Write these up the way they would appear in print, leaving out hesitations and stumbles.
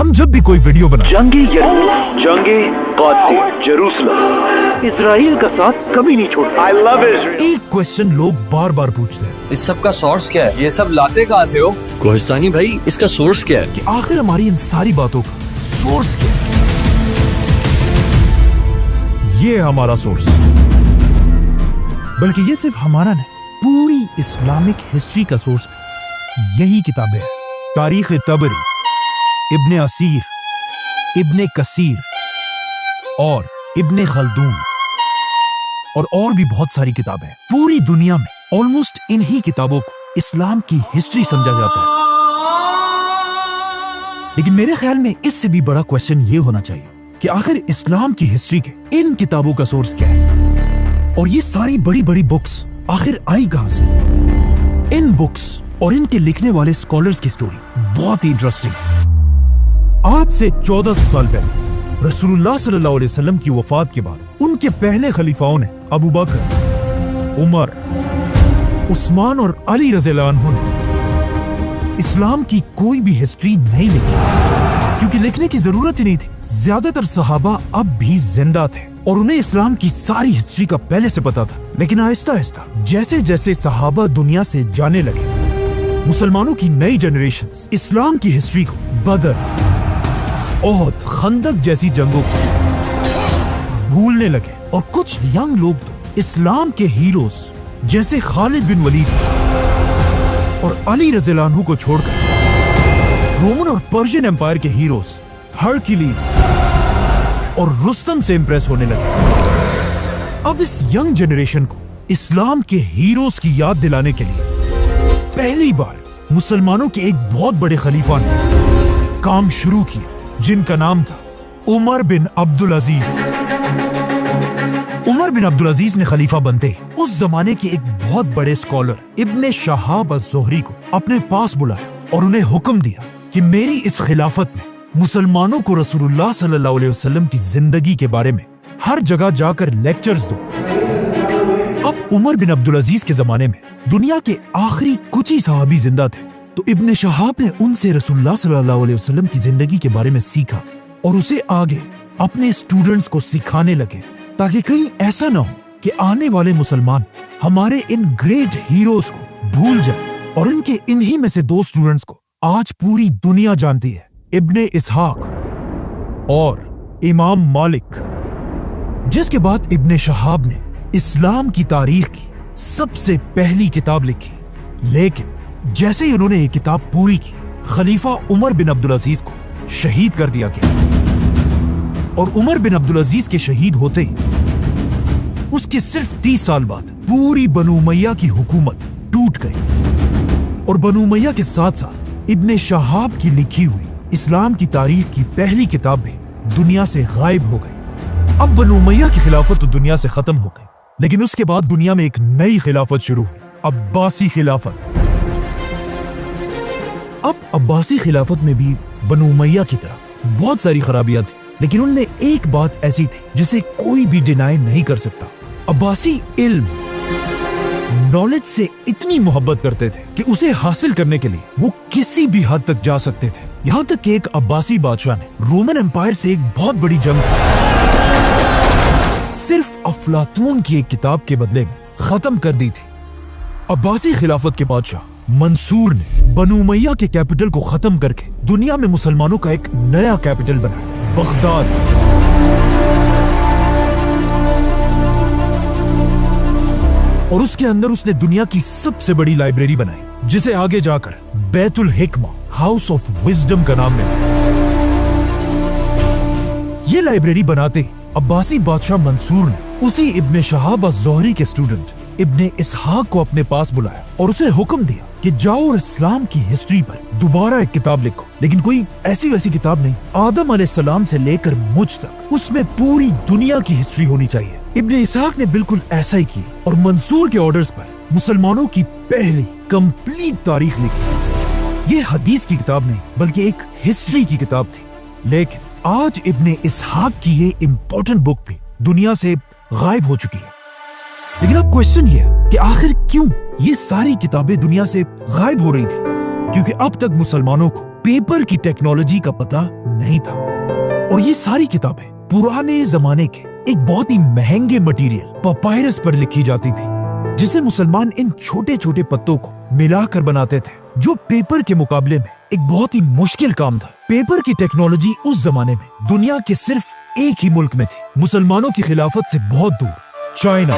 ہم جب بھی کوئی ویڈیو بنا جنگی जेरूसलम इसराइल का साथ कभी नहीं छोड़ता। I love Israel. ایک کوشچن لوگ بار بار پوچھتے ہیں اس سب کا سورس کیا ہے؟ یہ سب لاتے کہاں سے ہو؟ کوہستانی بھائی، اس کا سورس کیا ہے؟ کہ آخر ہماری ان ساری باتوں کا سورس کیا ہے؟ یہ ہمارا سورس، بلکہ یہ صرف ہمارا نہیں، پوری اسلامک ہسٹری کا سورس یہی کتابیں ہیں۔ تاریخ طبری، ابن اسیر، ابن کثیر اور ابن خلدون اور بھی بہت ساری کتابیں ہیں۔ پوری دنیا میں آلموسٹ انہی کتابوں کو اسلام کی ہسٹری سمجھا جاتا ہے، لیکن میرے خیال میں اس سے بھی بڑا کویسچن یہ ہونا چاہیے کہ آخر اسلام کی ہسٹری کے ان کتابوں کا سورس کیا ہے، اور یہ ساری بڑی بڑی بکس آخر آئی کہاں سے؟ ان بکس اور ان کے لکھنے والے اسکالرز کی سٹوری بہت ہی انٹرسٹنگ ہے۔ آج سے 1400 سال پہلے رسول اللہ صلی اللہ علیہ وسلم کی وفات کے بعد ان کے پہلے خلیفاؤں نے ابو بکر، عمر، عثمان اور علی رضی اللہ عنہ نے اسلام کی کوئی بھی ہسٹری نہیں لکھی، کیونکہ لکھنے کی ضرورت ہی نہیں تھی۔ زیادہ تر صحابہ اب بھی زندہ تھے اور انہیں اسلام کی ساری ہسٹری کا پہلے سے پتا تھا، لیکن آہستہ آہستہ جیسے جیسے صحابہ دنیا سے جانے لگے، مسلمانوں کی نئی جنریشن اسلام کی ہسٹری کو بدر، احد، خندق جیسی جنگوں کو بھولنے لگے، اور کچھ ینگ لوگ تو اسلام کے ہیروز جیسے خالد بن ولید اور علی رضی اللہ عنہ کو چھوڑ کر رومن اور پرشین امپائر کے ہیروز ہرکیلیز اور رستم سے امپریس ہونے لگے۔ اب اس ینگ جنریشن کو اسلام کے ہیروز کی یاد دلانے کے لیے پہلی بار مسلمانوں کے ایک بہت بڑے خلیفہ نے کام شروع کیا، جن کا نام تھا عمر بن عبدالعزیز۔ عمر بن عبدالعزیز نے خلیفہ بنتے اس زمانے کے ایک بہت بڑے اسکالر ابن شہاب الزہری کو اپنے پاس بلایا اور انہیں حکم دیا کہ میری اس خلافت میں مسلمانوں کو رسول اللہ صلی اللہ علیہ وسلم کی زندگی کے بارے میں ہر جگہ جا کر لیکچرز دو۔ اب عمر بن عبدالعزیز کے زمانے میں دنیا کے آخری کچھ ہی صحابی زندہ تھے، تو ابن شہاب نے ان سے رسول اللہ صلی اللہ علیہ وسلم کی زندگی کے بارے میں سیکھا اور اسے آگے اپنے اسٹوڈنٹس کو سکھانے لگے، تاکہ کہیں ایسا نہ ہو کہ آنے والے مسلمان ہمارے ان گریٹ ہیروز کو بھول جائیں۔ اور ان کے انہی میں سے دو اسٹوڈنٹس کو آج پوری دنیا جانتی ہے، ابن اسحاق اور امام مالک، جس کے بعد ابن شہاب نے اسلام کی تاریخ کی سب سے پہلی کتاب لکھی۔ لیکن جیسے ہی انہوں نے یہ کتاب پوری کی، خلیفہ عمر بن عبدالعزیز کو شہید کر دیا گیا، اور عمر بن عبدالعزیز کے شہید ہوتے ہی اس کے صرف 30 سال بعد پوری بنو امیہ کی حکومت ٹوٹ گئی، اور بنو امیہ کے ساتھ ساتھ ابن شہاب کی لکھی ہوئی اسلام کی تاریخ کی پہلی کتاب بھی دنیا سے غائب ہو گئی۔ اب بنو امیہ کی خلافت تو دنیا سے ختم ہو گئی، لیکن اس کے بعد دنیا میں ایک نئی خلافت شروع ہوئی، عباسی خلافت۔ اب عباسی خلافت میں بھی بنو امیہ کی طرح بہت ساری خرابیاں تھیں، لیکن ان میں ایک بات ایسی تھی جسے کوئی بھی ڈینائی نہیں کر سکتا۔ عباسی علم، نالج سے اتنی محبت کرتے تھے کہ اسے حاصل کرنے کے لیے وہ کسی بھی حد تک جا سکتے تھے، یہاں تک کہ ایک عباسی بادشاہ نے رومن امپائر سے ایک بہت بڑی جنگ صرف افلاطون کی ایک کتاب کے بدلے میں ختم کر دی تھی۔ عباسی خلافت کے بادشاہ منصور نے بنو امیہ کے کیپٹل کو ختم کر کے دنیا میں مسلمانوں کا ایک نیا کیپٹل بنایا، بغداد۔ اور اس کے اندر اس نے دنیا کی سب سے بڑی لائبریری بنائی، جسے آگے جا کر بیت الحکمہ، ہاؤس آف وزڈم کا نام ملا۔ یہ لائبریری بناتے عباسی بادشاہ منصور نے اسی ابن شہاب الزہری کے اسٹوڈنٹ ابن اسحاق کو اپنے پاس بلایا اور اسے حکم دیا کہ جاؤ اور اسلام کی ہسٹری پر دوبارہ ایک کتاب لکھو، لیکن کوئی ایسی ویسی کتاب نہیں، آدم علیہ السلام سے لے کر مجھ تک اس میں پوری دنیا کی ہسٹری ہونی چاہیے۔ ابن اسحاق نے بالکل ایسا ہی کیا اور منصور کے آرڈرز پر مسلمانوں کی پہلی کمپلیٹ تاریخ لکھی۔ یہ حدیث کی کتاب نہیں بلکہ ایک ہسٹری کی کتاب تھی، لیکن آج ابن اسحاق کی یہ امپورٹنٹ بک بھی دنیا سے غائب ہو چکی ہے۔ لیکن اب کوشچن یہ ہے کہ آخر کیوں یہ ساری کتابیں دنیا سے غائب ہو رہی تھی؟ کیونکہ اب تک مسلمانوں کو पेपर की टेक्नोलॉजी का पता नहीं था। और ये सारी किताबें पुराने जमाने के एक बहुत ही महंगे मटेरियल पपायरस पर लिखी जाती थी, जिसे मुसलमान इन छोटे छोटे पत्तों को मिलाकर बनाते थे, जो पेपर के मुकाबले में एक बहुत ही मुश्किल काम था। पेपर की टेक्नोलॉजी उस जमाने में दुनिया के सिर्फ एक ही मुल्क में थी, मुसलमानों की खिलाफत से बहुत दूर, चाइना।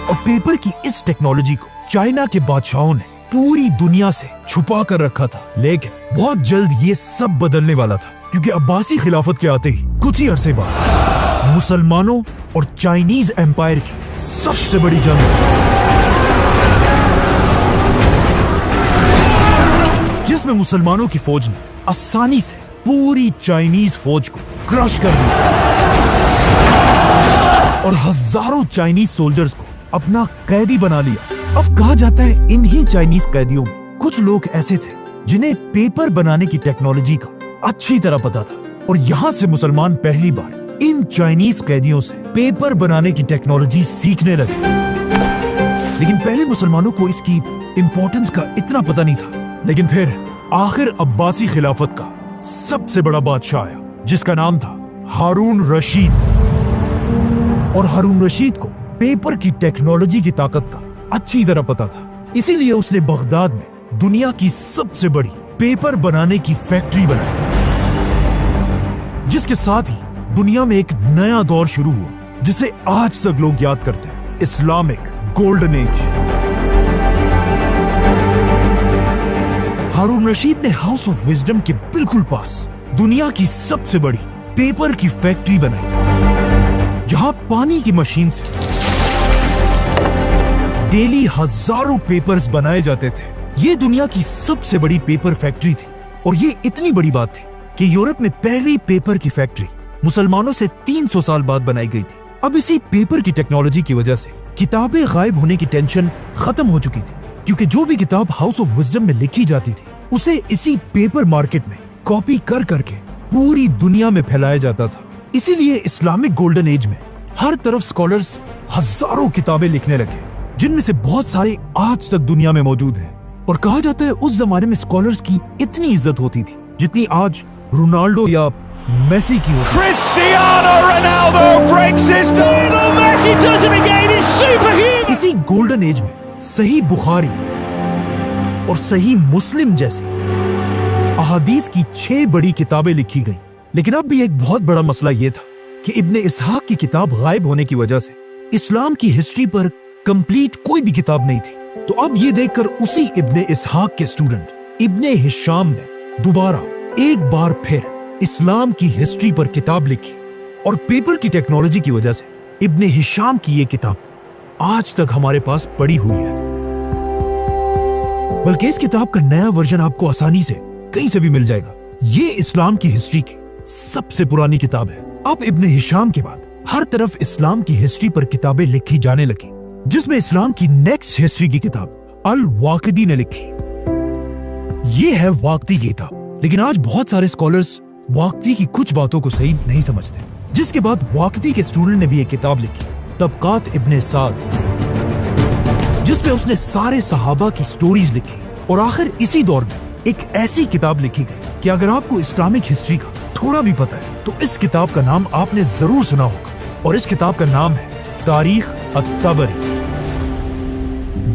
और पेपर की इस टेक्नोलॉजी को चाइना के बादशाहों ने पूरी दुनिया से छुपा कर रखा था, लेकिन बहुत जल्द ये सब बदलने वाला था, क्योंकि अब्बासी खिलाफत के आते ही कुछ ही अरसे बाद मुसलमानों और चाइनीज एम्पायर की सबसे बड़ी जंग, जिसमें मुसलमानों की फौज ने आसानी से पूरी चाइनीज फौज को क्रश कर दिया और हजारों चाइनीज सोल्जर्स को अपना कैदी बना लिया। अब कहा जाता है इन्हीं चाइनीज कैदियों में कुछ लोग ऐसे थे जिन्हें पेपर बनाने की टेक्नोलॉजी का अच्छी तरह पता था, और यहाँ से मुसलमान पहली बार इन चाइनीज कैदियों से पेपर बनाने की टेक्नोलॉजी सीखने लगे। लेकिन पहले मुसलमानों को इसकी इंपॉर्टेंस का इतना पता नहीं था। लेकिन फिर आखिर अब्बासी खिलाफत का सबसे बड़ा बादशाह आया, जिसका नाम था हारून रशीद। और हारून रशीद को पेपर की टेक्नोलॉजी की ताकत का अच्छी तरह पता था, इसीलिए उसने बगदाद में दुनिया की सबसे बड़ी पेपर बनाने की फैक्ट्री बनाई, जिसके साथ ही दुनिया में एक नया दौर शुरू हुआ, जिसे आज तक लोग याद करते हैं, इस्लामिक गोल्डन एज। हारून रशीद ने हाउस ऑफ विजडम के बिल्कुल पास दुनिया की सबसे बड़ी पेपर की फैक्ट्री बनाई, जहां पानी की मशीन से डेली हजारों पेपर्स बनाए जाते थे। ये दुनिया की सबसे बड़ी पेपर फैक्ट्री थी, और ये इतनी बड़ी बात थी कि यूरोप में पहली पेपर की फैक्ट्री मुसलमानों से 300 साल बाद बनाई गई थी। अब इसी पेपर की टेक्नोलॉजी की वजह से किताबें गायब होने की टेंशन खत्म हो चुकी थी, क्योंकि जो भी किताब हाउस ऑफ विजडम में लिखी जाती थी उसे इसी पेपर मार्केट में कॉपी कर करके पूरी दुनिया में फैलाया जाता था। इसीलिए इस्लामिक गोल्डन एज में हर तरफ स्कॉलर्स हजारों किताबें लिखने लगे, जिनमें से बहुत सारे आज तक दुनिया में मौजूद हैं। और कहा जाता है उस जमाने में स्कॉलर्स की इतनी इज्जत होती थी जितनी आज रोनाल्डो या मेसी की होती। Cristiano Ronaldo breaks his Lionel Messi does it again. He's superhuman. इसी गोल्डन एज में सही बुखारी और सही मुस्लिम जैसी अहादीस की 6 बड़ी किताबें लिखी गई। लेकिन अब भी एक बहुत बड़ा मसला यह था कि इब्ने इसहाक की किताब गायब होने की वजह से इस्लाम की हिस्ट्री पर कंप्लीट कोई भी किताब नहीं थी। तो अब ये देखकर उसी इब्ने इसहाक के स्टूडेंट इब्ने हिशाम ने दोबारा एक बार फिर इस्लाम की हिस्ट्री पर किताब लिखी, और पेपर की टेक्नोलॉजी की वजह से इब्ने हिशाम की ये किताब आज तक हमारे पास पड़ी हुई है। बल्कि इस किताब का नया वर्जन आपको आसानी से कहीं से भी मिल जाएगा। ये इस्लाम की हिस्ट्री की सबसे पुरानी किताब है। अब इब्ने हिशाम के बाद हर तरफ इस्लाम की हिस्ट्री पर किताबें लिखी जाने लगी, जिसमें इस्लाम की नेक्स्ट हिस्ट्री की किताब अल वाक़िदी ने लिखी। ये है वाक़िदी की किताब, लेकिन आज बहुत सारे स्कॉलर्स वाक़िदी की कुछ बातों को सही नहीं समझते, जिसके बाद वाक़िदी के स्टूडेंट ने भी एक किताब लिखी, तबक़ात इब्ने साद, जिसमें उसने सारे सहाबा की स्टोरीज लिखी। और आखिर इसी दौर में एक ऐसी किताब लिखी गई कि अगर आपको इस्लामिक हिस्ट्री का थोड़ा भी पता है तो इस किताब का नाम आपने जरूर सुना होगा, और इस किताब का नाम है तारीख अत-तबरी।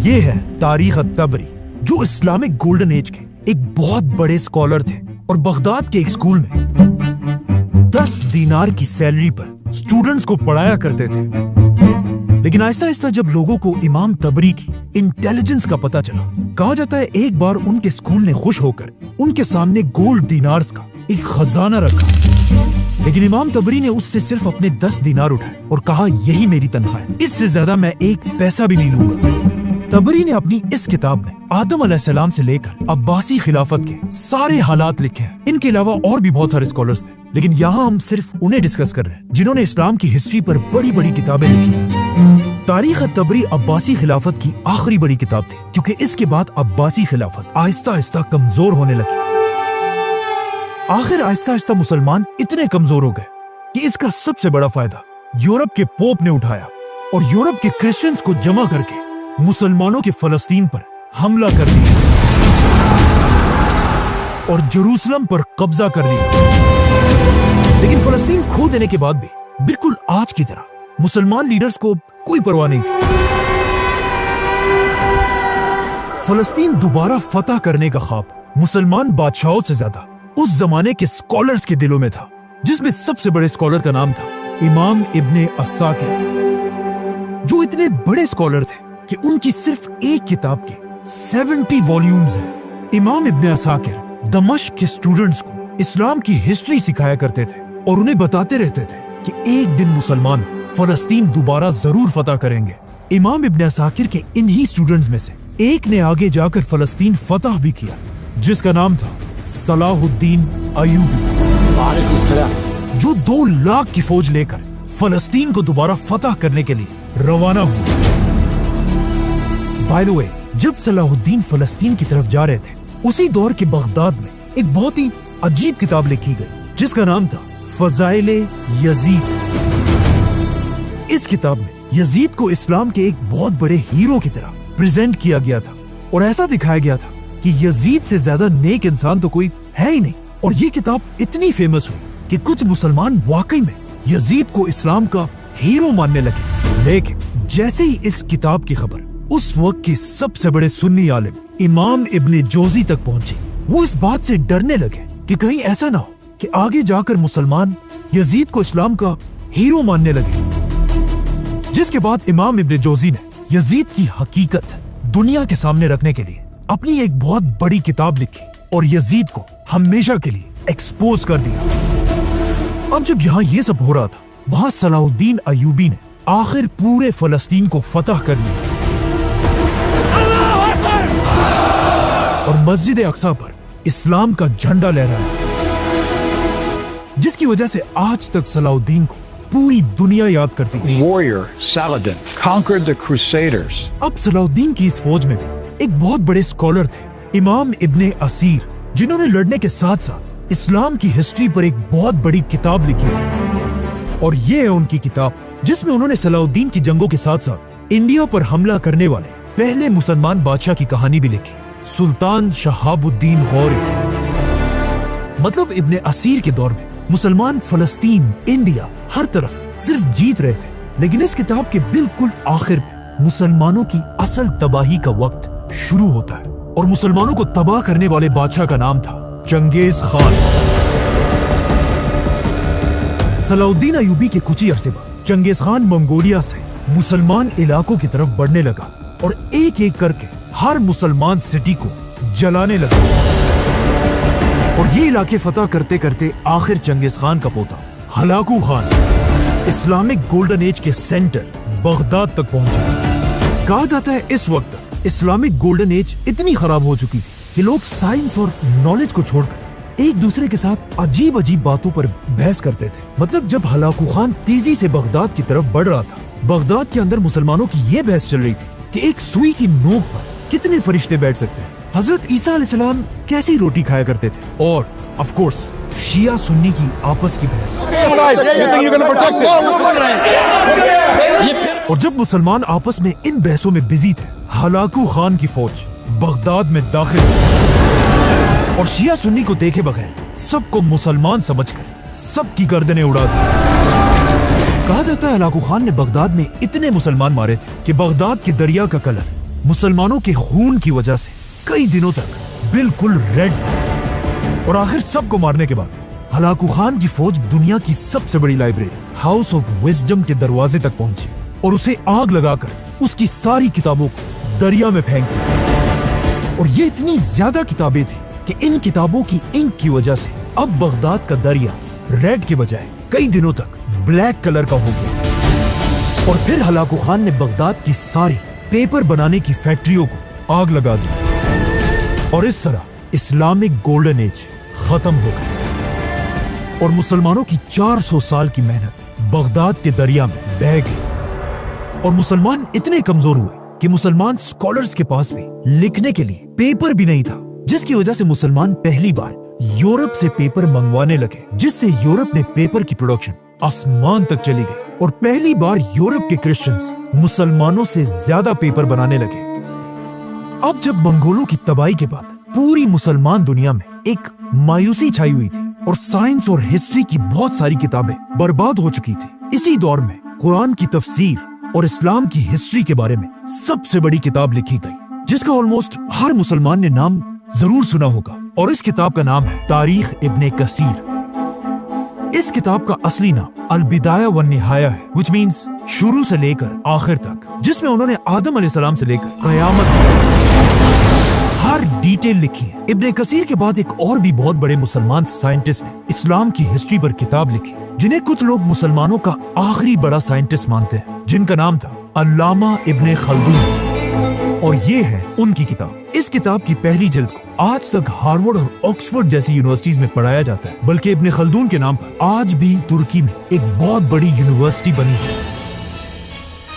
ये है तारीख अत-तबरी, जो इस्लामिक गोल्डन एज के एक बहुत बड़े स्कॉलर थे, और बगदाद के एक स्कूल में 10 दीनार की सैलरी पर स्टूडेंट्स को पढ़ाया करते थे। लेकिन आहिस्ता आहिस्ता जब लोगों को इमाम तबरी की इंटेलिजेंस का पता चला, कहा जाता है एक बार उनके स्कूल ने खुश होकर उनके सामने गोल्ड दीनार्स का एक खजाना रखा। लेकिन इमाम तबरी ने उससे सिर्फ अपने 10 दीनार उठाए और कहा, यही मेरी तनख्वाह है, इससे ज्यादा मैं एक पैसा भी नहीं लूंगा। तबरी ने अपनी इस किताब में आदम अलैहिस्सलाम से लेकर अब्बासी खिलाफत के सारे हालात लिखे हैं। इनके अलावा और भी बहुत सारे स्कॉलर्स थे, लेकिन यहाँ हम सिर्फ उन्हें डिस्कस कर रहे हैं जिन्होंने इस्लाम की हिस्ट्री पर बड़ी बड़ी किताबें लिखी हैं। तारीख अत-तबरी अब्बासी खिलाफत की आखिरी बड़ी किताब थी, क्योंकि इसके बाद अब्बासी खिलाफत आहिस्ता आहिस्ता कमजोर होने लगी। आखिर आहिस्ता आहिस्ता मुसलमान इतने कमजोर हो गए कि इसका सबसे बड़ा फायदा यूरोप के पोप ने उठाया, और यूरोप के क्रिश्चियंस को जमा करके मुसलमानों के फलस्तीन पर हमला कर दिया और जेरूसलम पर कब्जा कर लिया। लेकिन फलस्तीन खो देने के बाद भी बिल्कुल आज की तरह मुसलमान लीडर्स को कोई परवाह नहीं थी। फलस्तीन दोबारा फतह करने का ख्वाब मुसलमान बादशाहों से ज्यादा उस जमाने के स्कॉलर्स के दिलों में था, जिसमें सबसे बड़े स्कॉलर का नाम था इमाम इब्ने अस्साकिर, जो इतने बड़े स्कॉलर थे कि उनकी सिर्फ एक किताब के 70 वॉल्यूम्स हैं। इमाम इब्ने अस्साकिर दमिश्क के स्टूडेंट्स को इस्लाम की हिस्ट्री सिखाया करते थे और उन्हें बताते रहते थे कि एक दिन मुसलमान फलस्तीन दोबारा जरूर फतह करेंगे। इमाम इब्ने अस्साकिर के इन्हीं स्टूडेंट्स में से एक ने आगे जाकर फलस्तीन फतह भी किया, जिसका नाम था सलाहुद्दीन अयूबी, जो 2 लाख की फौज लेकर फलस्तीन को दोबारा फतह करने के लिए रवाना हुआ। बाय द वे, जब सलाहुद्दीन फलस्तीन की तरफ जा रहे थे, उसी दौर के बगदाद में एक बहुत ही अजीब किताब लिखी गई जिसका नाम था फजाइले यजीद। इस किताब में यजीद को इस्लाम के एक बहुत बड़े हीरो की तरह प्रेजेंट किया गया था और ऐसा दिखाया गया था कि यजीद से ज्यादा नेक इंसान तो कोई है ही नहीं। और ये किताब इतनी फेमस हुई कि कुछ मुसलमान वाकई में यजीद को इस्लाम का हीरो मानने लगे। लेकिन जैसे ही इस किताब की खबर उस वक्त के सबसे बड़े सुन्नी आलिम इमाम इब्ने जोजी तक पहुंची, वो इस बात से डरने लगे कि कहीं ऐसा ना हो कि आगे जाकर मुसलमान यजीद को इस्लाम का हीरो मानने लगे। जिसके बाद इमाम इब्ने जोजी ने यजीद की हकीकत दुनिया के सामने रखने के लिए अपनी एक बहुत बड़ी किताब लिखी और यजीद को हमेशा के लिए एक्सपोज कर दिया। अब जब यहाँ ये सब हो रहा था, वहां सलाहुद्दीन अयूबी ने आखिर पूरे फलस्तीन को फतह कर लिया और मस्जिद अक्सा पर इस्लाम का झंडा लहराया, जिसकी वजह से आज तक सलाहुद्दीन को पूरी दुनिया याद करती है। Warrior Saladin conquered the Crusaders. अब सलाहुद्दीन की इस फौज में भी एक बहुत बड़े स्कॉलर थे, इमाम इब्ने असीर, जिन्होंने लड़ने के साथ साथ इस्लाम की हिस्ट्री पर एक बहुत बड़ी किताब लिखी थी। और ये है उनकी किताब जिसमें उन्होंने सलाहुद्दीन की जंगों के साथ साथ इंडिया पर हमला करने वाले पहले मुसलमान बादशाह की कहानी भी लिखी, सुल्तान शहाबुद्दीन गौरी। मतलब इब्ने असीर के दौर में मुसलमान फलस्तीन, इंडिया, हर तरफ सिर्फ जीत रहे थे। लेकिन इस किताब के बिल्कुल आखिर में मुसलमानों की असल तबाही का वक्त शुरू होता है और मुसलमानों को तबाह करने वाले बादशाह का नाम था चंगेज खान। सलाहुद्दीन अयूबी के कुछ ही अरसे बाद चंगेज खान मंगोलिया से मुसलमान इलाकों की तरफ बढ़ने लगा और एक एक करके हर मुसलमान सिटी को जलाने लगा। और ये इलाके फतह करते करते आखिर चंगेज खान का पोता Hulagu Khan Islamic golden age के सेंटर बगदाद तक पहुंचा। कहा जाता है इस वक्त तक इस्लामिक गोल्डन एज इतनी खराब हो चुकी थी कि लोग साइंस और नॉलेज को छोड़कर एक दूसरे के साथ अजीब अजीब बातों पर बहस करते थे। मतलब जब हलाकू खान तेजी से बगदाद की तरफ बढ़ रहा था, बगदाद के अंदर मुसलमानों की ये बहस चल रही थी कि एक सुई की नोक पर कितने फरिश्ते बैठ सकते हैं, हजरत ईसा अलैहिस्सलाम कैसी रोटी खाया करते थे, और ऑफ कोर्स शिया सुन्नी की आपस की बहस। और जब मुसलमान आपस में इन बहसों में बिजी थे, हलाकू खान की फौज बगदाद में दाखिल हुई और शिया सुन्नी को देखे बगैर सबको मुसलमान समझकर सबकी गर्दनें उड़ा दी। कहा जाता है हलाकू खान ने बगदाद में इतने मुसलमान मारे थे कि बगदाद के दरिया का कलर मुसलमानों के खून की वजह से कई दिनों तक बिल्कुल रेड था। और आखिर सबको मारने के बाद हलाकू खान की फौज दुनिया की सबसे बड़ी लाइब्रेरी हाउस ऑफ विजडम के दरवाजे तक पहुंची और उसे आग लगाकर उसकी सारी किताबों को दरिया में फेंक दिया। और ये इतनी ज्यादा किताबें थी कि इन किताबों की इंक की वजह से अब बगदाद का दरिया रेड के बजाय कई दिनों तक ब्लैक कलर का हो गया। और फिर हलाकू खान ने बगदाद की सारी पेपर बनाने की फैक्ट्रियों को आग लगा दी और इस तरह इस्लामिक गोल्डन एज खत्म हो गई और मुसलमानों की 400 साल की मेहनत बगदाद के दरिया में बह गई। और मुसलमान इतने कमजोर हुए कि मुसलमान स्कॉलर्स के पास भी लिखने के लिए पेपर भी नहीं था, जिसकी वजह से मुसलमान पहली बार यूरोप से पेपर मंगवाने लगे, जिससे यूरोप में पेपर की प्रोडक्शन आसमान तक चली गई और पहली बार यूरोप के क्रिश्चियंस मुसलमानों से ज्यादा पेपर बनाने लगे। अब जब मंगोलों की तबाही के बाद पूरी मुसलमान दुनिया में एक मायूसी छाई हुई थी और साइंस और हिस्ट्री की बहुत सारी किताबें बर्बाद हो चुकी थी, इसी दौर में कुरान की तफसीर और इस्लाम की हिस्ट्री के बारे में सबसे बड़ी किताब लिखी गई, जिसका ऑलमोस्ट हर मुसलमान ने नाम जरूर सुना होगा, और इस किताब का नाम है तारीख इब्ने कसीर। इस किताब का असली नाम अल-बिदाया व निहाया है, which means शुरू से लेकर आखिर तक, जिसमें उन्होंने आदम अलैहिस्सलाम से लेकर क़यामत तक हर डिटेल लिखी है। इब्ने कसीर के बाद एक और भी बहुत बड़े मुसलमान साइंटिस्ट ने इस्लाम की हिस्ट्री पर किताब लिखी, जिन्हें कुछ लोग मुसलमानों का आखिरी बड़ा साइंटिस्ट मानते हैं, जिनका नाम था अल्लामा इब्ने खल्दून, और ये है उनकी किताब। इस किताब की पहली जिल्द को आज तक हार्वर्ड और ऑक्सफोर्ड जैसी यूनिवर्सिटीज में पढ़ाया जाता है, बल्कि इब्ने खल्दून के नाम पर आज भी तुर्की में एक बहुत बड़ी यूनिवर्सिटी बनी है।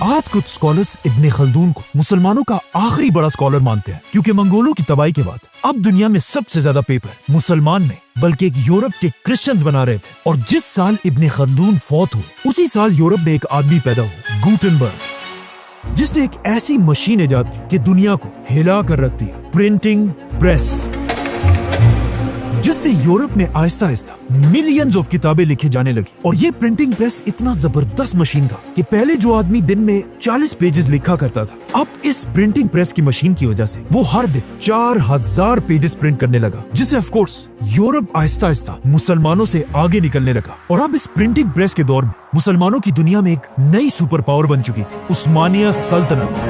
आज कुछ स्कॉलर्स इब्ने खल्दून को मुसलमानों का आखिरी बड़ा स्कॉलर मानते हैं, क्योंकि मंगोलों की तबाही के बाद अब दुनिया में सबसे ज्यादा पेपर मुसलमान नहीं बल्कि एक यूरोप के क्रिश्चियंस बना रहे थे। और जिस साल इब्ने खल्दून फौत हुए, उसी साल यूरोप में एक आदमी पैदा हुआ, गुटेनबर्ग, जिसने एक ऐसी मशीन इजाद की कि दुनिया को हिला कर रख दिया, प्रिंटिंग प्रेस, जिससे यूरोप में आहिस्ता आहिस्ता मिलियंस ऑफ किताबें लिखी जाने लगी। और ये प्रिंटिंग प्रेस इतना जबरदस्त मशीन था कि पहले जो आदमी दिन में 40 पेजेस लिखा करता था, अब इस प्रिंटिंग प्रेस की मशीन की वजह से वो हर दिन 4000 पेजेस प्रिंट करने लगा, जिससे of course Europe Aahista Aahista मुसलमानों से आगे निकलने लगा। और अब इस प्रिंटिंग प्रेस के दौर में मुसलमानों की दुनिया में एक नई सुपर पावर बन चुकी थी, उस्मानिया सल्तनत।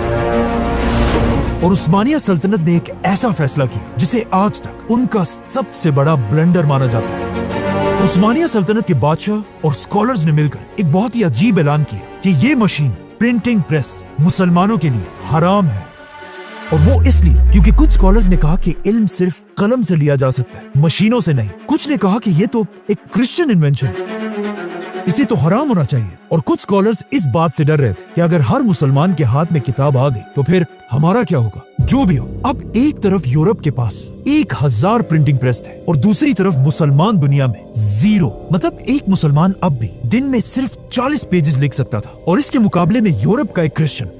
और उस्मानिया सल्तनत ने एक ऐसा फैसला किया जिसे आज तक उनका सबसे बड़ा ब्लंडर माना जाता है। उस्मानिया सल्तनत के बादशाह और स्कॉलर्स ने मिलकर एक बहुत ही अजीब ऐलान किया कि ये मशीन प्रिंटिंग प्रेस मुसलमानों के लिए हराम है। और वो इसलिए क्योंकि कुछ स्कॉलर्स ने कहा कि इल्म सिर्फ कलम से लिया जा सकता है, मशीनों से नहीं। कुछ ने कहा कि ये तो एक क्रिश्चियन इन्वेंशन है, इसे तो हराम होना चाहिए। और कुछ स्कॉलर्स इस बात से डर रहे थे कि अगर हर मुसलमान के हाथ में किताब आ गई तो फिर हमारा क्या होगा। जो भी हो, अब एक तरफ यूरोप के पास 1000 प्रिंटिंग प्रेस थे और दूसरी तरफ मुसलमान दुनिया में 0, मतलब एक मुसलमान अब भी दिन में सिर्फ 40 पेजेस लिख सकता था। और इसके मुकाबले में यूरोप का एक क्रिश्चियन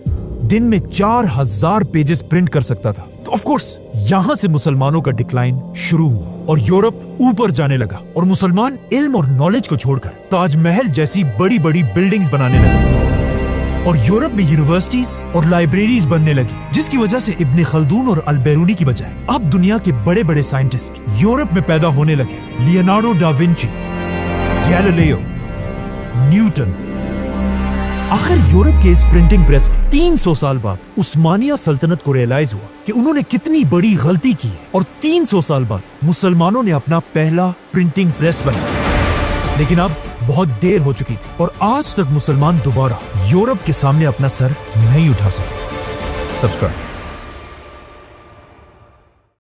दिन में 4000 पेजेस प्रिंट कर सकता था। तो ऑफ कोर्स यहाँ से मुसलमानों का डिक्लाइन शुरू हुआ और यूरोप ऊपर जाने लगा और मुसलमान इल्म और नॉलेज को छोड़कर ताजमहल जैसी बड़ी बड़ी बिल्डिंग्स बनाने लगे और यूरोप में यूनिवर्सिटीज और लाइब्रेरीज बनने लगी, जिसकी वजह से इब्ने खल्दून और अल-बैरूनी की बजाय अब दुनिया के बड़े बड़े साइंटिस्ट यूरोप में पैदा होने लगे। Leonardo da Vinci, Galileo, Newton. आखिर यूरोप के इस प्रिंटिंग प्रेस के 300 साल बाद उस्मानिया सल्तनत को रियलाइज हुआ कि उन्होंने कितनी बड़ी गलती की है और 300 साल बाद मुसलमानों ने अपना पहला प्रिंटिंग प्रेस बनाया। लेकिन अब बहुत देर हो चुकी थी और आज तक मुसलमान दोबारा यूरोप के सामने अपना सर नहीं उठा सके। सब्सक्राइब।